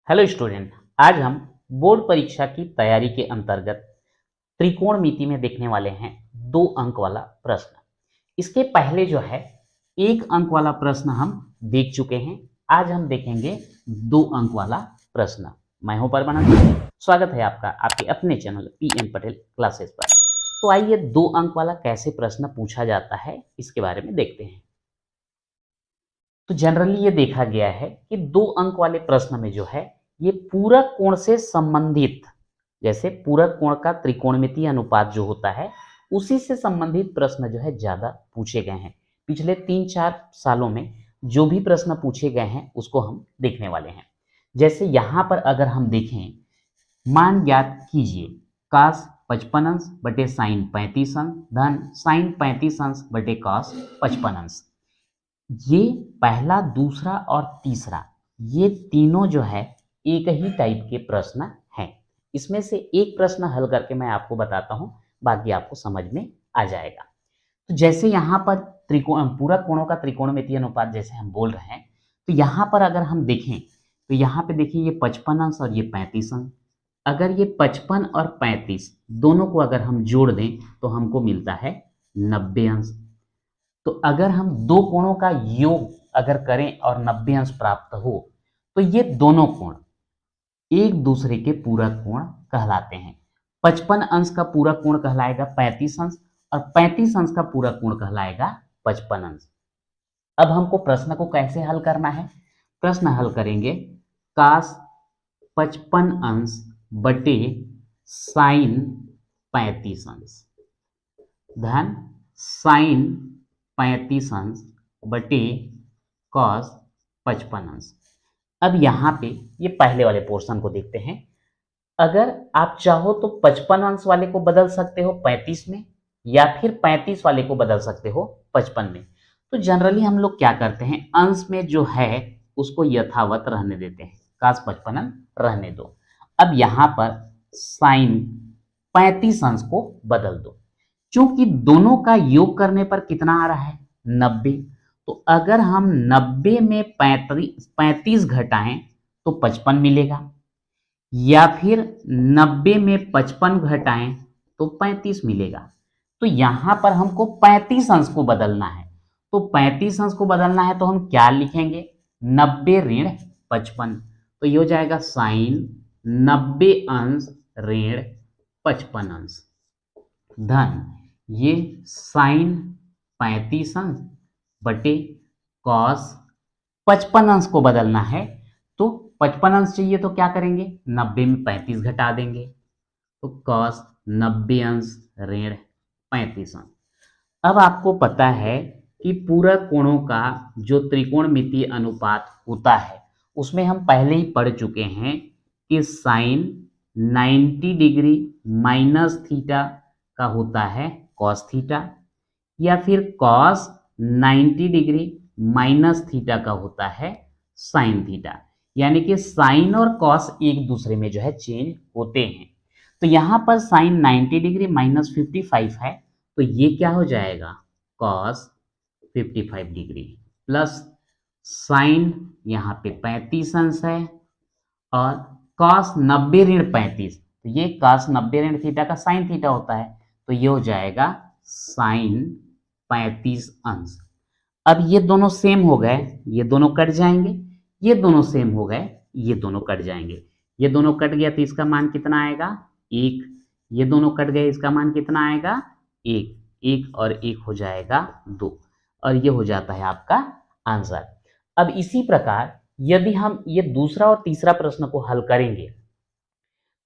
Hello student, आज हम board परीक्षा की तैयारी के अंतर्गत त्रिकोणमिति में देखने वाले हैं 2 अंक वाला प्रश्न। इसके पहले जो है 1 अंक वाला प्रश्न हम देख चुके हैं। आज हम देखेंगे 2 अंक वाला प्रश्न। मैं हूं परमानंद, स्वागत है आपका आपके अपने चैनल PM पटेल क्लासेस पर। तो आइए 2 अंक वाला कैसे प्रश्न पूछा जाता है इसके बारे में देखते हैं। तो जनरली ये देखा गया है कि 2 अंक वाले प्रश्न में जो है ये पूरक कोण से संबंधित, जैसे पूरक कोण का त्रिकोणमितीय अनुपात जो होता है उसी से संबंधित प्रश्न जो है ज्यादा पूछे गए हैं। पिछले 3-4 सालों में जो भी प्रश्न पूछे गए हैं उसको हम देखने वाले हैं। जैसे यहाँ पर अगर हम देखें, मान ज्ञात कीजिए cos 55 अंश बटे साइन 35 अंश धन साइन 35 अंश बटे cos 55 अंश। ये पहला, दूसरा और तीसरा ये तीनों जो है एक ही टाइप के प्रश्न हैं। इसमें से एक प्रश्न हल करके मैं आपको बताता हूं, बाकी आपको समझ में आ जाएगा। तो जैसे यहाँ पर पूरक कोणों का त्रिकोणमितीय अनुपात जैसे हम बोल रहे हैं, तो यहाँ पर अगर हम देखें तो यहाँ पे देखिए ये 55 अंश और ये 35 अंश। अगर ये 55 और 35 दोनों को अगर हम जोड़ दें तो हमको मिलता है 90 अंश। तो अगर हम 2 कोणों का योग अगर करें और 90 अंश प्राप्त हो तो ये दोनों कोण एक दूसरे के पूरक कोण कहलाते हैं। 55 अंश का पूरक कोण कहलाएगा 35 अंश और 35 अंश का पूरक कोण कहलाएगा 55 अंश। अब हमको प्रश्न को कैसे हल करना है? प्रश्न हल करेंगे cos 55 अंश बटे साइन 35 अंश धन साइन 35 अंश बटे cos 55 अंश। अब यहाँ पे ये पहले वाले पोर्शन को देखते हैं। अगर आप चाहो तो 55 अंश वाले को बदल सकते हो 35 में, या फिर 35 वाले को बदल सकते हो 55 में। तो जनरली हम लोग क्या करते हैं, अंश में जो है उसको यथावत रहने देते हैं, cos 55 रहने दो। अब यहाँ पर साइन 35 अंश को बदल दो, क्योंकि दोनों का योग करने पर कितना आ रहा है 90। तो अगर हम 90 में 35 घटाएं तो 55 मिलेगा, या फिर 90 में 55 घटाएं तो 35 मिलेगा। तो यहां पर हमको 35 अंश को बदलना है। तो 35 अंश को बदलना है तो हम क्या लिखेंगे, 90 ऋण 55। तो ये हो जाएगा साइन 90 अंश ऋण 55 अंश धन ये साइन 35 अंश बटे cos 55 अंश को बदलना है। तो 55 अंश चाहिए तो क्या करेंगे, 90 में 35 घटा देंगे तो cos 90 अंश ऋण 35 अंश। अब आपको पता है कि पूरक कोणों का जो त्रिकोणमितीय अनुपात होता है उसमें हम पहले ही पढ़ चुके हैं कि साइन 90 डिग्री माइनस थीटा का होता है cos थीटा, या फिर cos 90 डिग्री माइनस थीटा का होता है साइन थीटा। यानी कि साइन और cos एक दूसरे में जो है चेंज होते हैं। तो यहां पर साइन 90 डिग्री माइनस 55 है, तो ये क्या हो जाएगा cos 55 डिग्री प्लस साइन यहाँ पे 35 अंश है और cos 90 ऋण 35, तो ये cos 90 ऋण थीटा का साइन थीटा होता है, तो ये हो जाएगा साइन 35 अंश। अब ये दोनों सेम हो गए, ये दोनों कट जाएंगे, ये दोनों सेम हो गए, ये दोनों कट जाएंगे। ये दोनों कट गया तो इसका मान कितना आएगा 1, ये दोनों कट गए इसका मान कितना आएगा 1, 1 और 1 हो जाएगा 2, और ये हो जाता है आपका आंसर। अब इसी प्रकार यदि हम ये दूसरा और तीसरा प्रश्न को हल करेंगे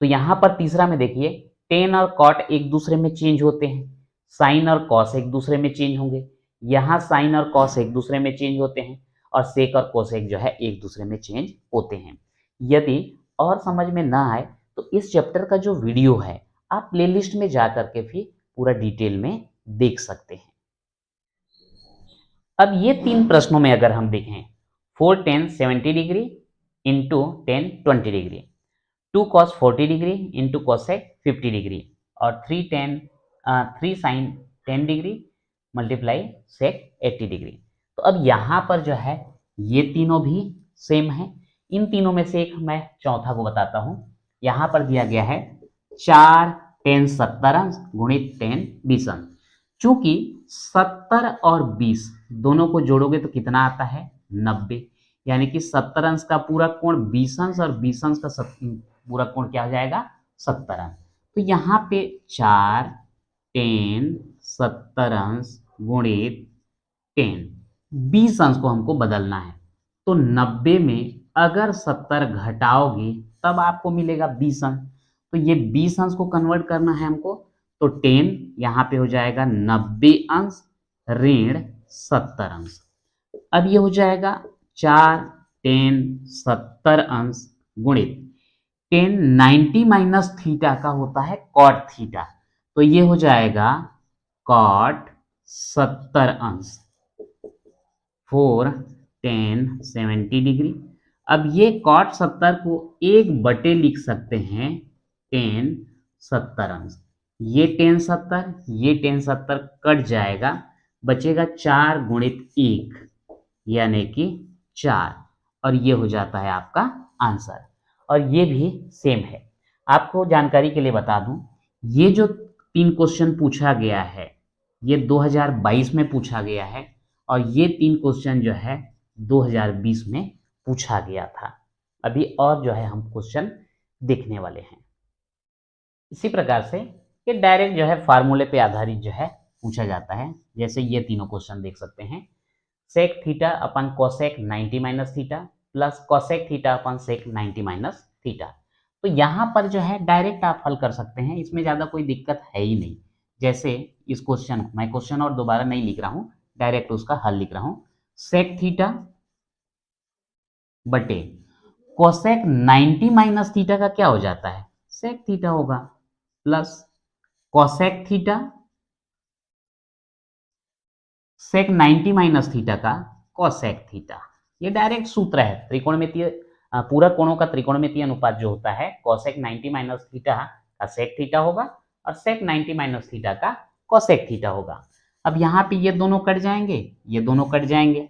तो यहां पर तीसरा में देखिए टेन और कॉट एक दूसरे में चेंज होते हैं, साइन और कॉस एक दूसरे में चेंज होंगे, यहाँ साइन और कॉस एक दूसरे में चेंज होते हैं, और सेक और कोसेक जो है एक दूसरे में चेंज होते हैं। यदि और समझ में ना आए तो इस चैप्टर का जो वीडियो है आप प्लेलिस्ट में जा करके भी पूरा डिटेल में देख सकते हैं। अब ये 3 प्रश्नों में अगर हम देखें 4 tan 70 degree into 10 20 degree, 2 cos 40 degree into cosec 50 degree और 3 sin 10 degree multiply sec 80 degree. तो अब यहाँ पर जो है ये तीनों भी सेम है, इन तीनों में से एक मैं चौथा को बताता हूं। यहां पर दिया गया है 4 10 70 अंश गुणित 10 20 अंश। चूंकि 70 और 20 दोनों को जोड़ोगे तो कितना आता है 90, यानी कि 70 अंश का पूरा कोण 20 अंश और 20 अंश का पूरा कोण क्या हो जाएगा 70 अंश। तो यहाँ पे 4 10 70 अंश गुणित 10 20 अंश को हमको बदलना है। तो 90 में अगर 70 घटाओगे तब आपको मिलेगा 20 अंश। तो ये 20 अंश को कन्वर्ट करना है हमको, तो 10 यहाँ पे हो जाएगा 90 अंश ऋण 70 अंश। अब ये हो जाएगा 4 10 70 अंश गुणित 10 90 माइनस थीटा का होता है कॉट थीटा, तो ये हो जाएगा कॉट 70 अंश 4 10 70 डिग्री। अब ये कॉट 70 को 1/, लिख सकते हैं 10 70 अंश। ये 10 70 ये 10 70 कट जाएगा, बचेगा 4 गुणित 1 यानी कि 4, और ये हो जाता है आपका आंसर। और ये भी सेम है। आपको जानकारी के लिए बता दूं, ये जो 3 क्वेश्चन पूछा गया है ये 2022 में पूछा गया है, और ये 3 क्वेश्चन जो है 2020 में पूछा गया था। अभी और जो है हम क्वेश्चन देखने वाले हैं। इसी प्रकार से ये डायरेक्ट जो है फार्मूले पे आधारित जो है पूछा जाता है। जैसे ये तीनों क्वेश्चन देख सकते हैं, सेक थीटा अपन cosec 90 minus theta plus cosec theta अपन सेक 90 माइनस थीटा। तो यहाँ पर जो है डायरेक्ट आप हल कर सकते हैं, इसमें ज़्यादा कोई दिक्कत है ही नहीं। जैसे इस क्वेश्चन को मैं क्वेश्चन और दोबारा नहीं लिख रहा हूँ, डायरेक्ट उसका हल लिख रहा हूँ। सेक थीटा बटे कोसेक 90 माइनस थीटा का क्या हो जाता है सेक थीटा होगा, plus cosec theta sec 90 minus theta का कोसेक थीटा। ये डायरेक्ट सूत्र है त्रिकोणमितीय पूरक कोणों का त्रिकोणमितीय अनुपात जो होता है कोसेक 90 माइनस थीटा का सेक थीटा होगा और सेक 90 माइनस थीटा का कोसेक थीटा होगा। अब यहाँ पे ये दोनों कट जाएंगे, ये दोनों कट जाएंगे,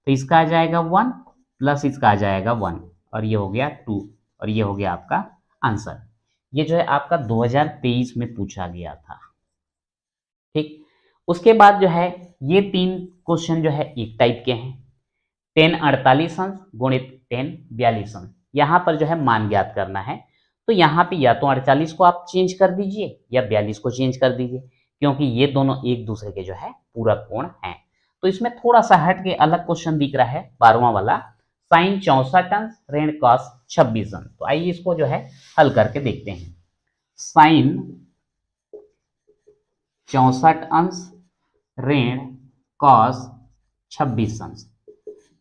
तो इसका आ जाएगा 1 प्लस इसका आ जाएगा 1, और ये हो गया 2, और ये हो गया आपका आंसर। ये जो है आपका 2023 में पूछा गया था। ठीक, उसके बाद जो है ये 3 क्वेश्चन जो है एक टाइप के हैं। 10 48 अंश गुणित 10 42 अंश। यहाँ पर जो है मान ज्ञात करना है, तो यहाँ पे या तो 48 को आप चेंज कर दीजिए या 42 को चेंज कर दीजिए, क्योंकि ये दोनों एक दूसरे के जो है पूरक कोण हैं। तो इसमें थोड़ा सा हट के अलग क्वेश्चन दिख रहा है 12वां वाला, साइन 64 अंश ऋण कॉस 26 अंश। तो आइए इसको जो है हल करके देखते हैं। साइन 64 अंश ऋण कॉस 26 अंश।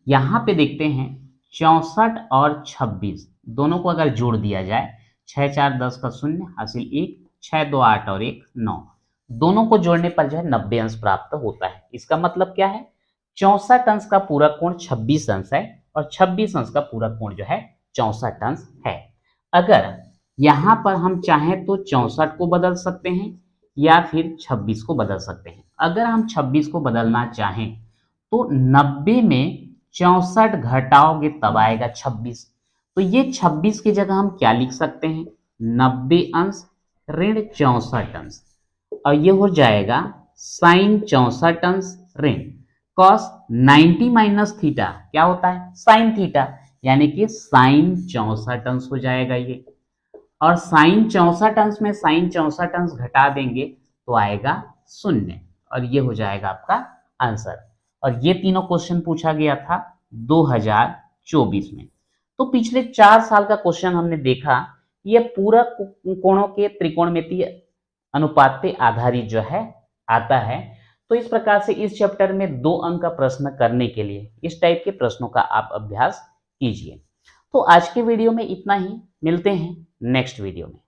यहाँ पे देखते हैं 64 और 26 दोनों को अगर जोड़ दिया जाए, 6 4 10 का 0 हासिल 1, 6 2 8 और 1 9, दोनों को जोड़ने पर जो है 90 अंश प्राप्त होता है। इसका मतलब क्या है, 64 अंश का पूरक कोण 26 अंश है और 26 अंश का पूरक कोण जो है 64 अंश है। अगर यहाँ पर हम चाहें तो 64 को बदल सकते हैं या फिर 26 को बदल सकते हैं। अगर हम 26 को बदलना चाहें तो 90 में 64 घटाओगे तब आएगा 26, तो ये 26 की जगह हम क्या लिख सकते हैं 90 अंश ऋण 64 अंश, और ये हो जाएगा साइन 64 अंश ऋण कॉस 90 माइनस थीटा क्या होता है साइन थीटा, यानी कि साइन 64 अंश हो जाएगा ये, और साइन 64 अंश में साइन 64 अंश घटा देंगे तो आएगा 0, और ये हो जाएगा आपका आंसर। और ये तीनों क्वेश्चन पूछा गया था 2024 में। तो पिछले 4 साल का क्वेश्चन हमने देखा, ये पूरक कोणों के त्रिकोणमितीय अनुपात पे आधारित जो है आता है। तो इस प्रकार से इस चैप्टर में 2 अंक का प्रश्न करने के लिए इस टाइप के प्रश्नों का आप अभ्यास कीजिए। तो आज के वीडियो में इतना ही, मिलते हैं नेक्स्ट वीडियो में।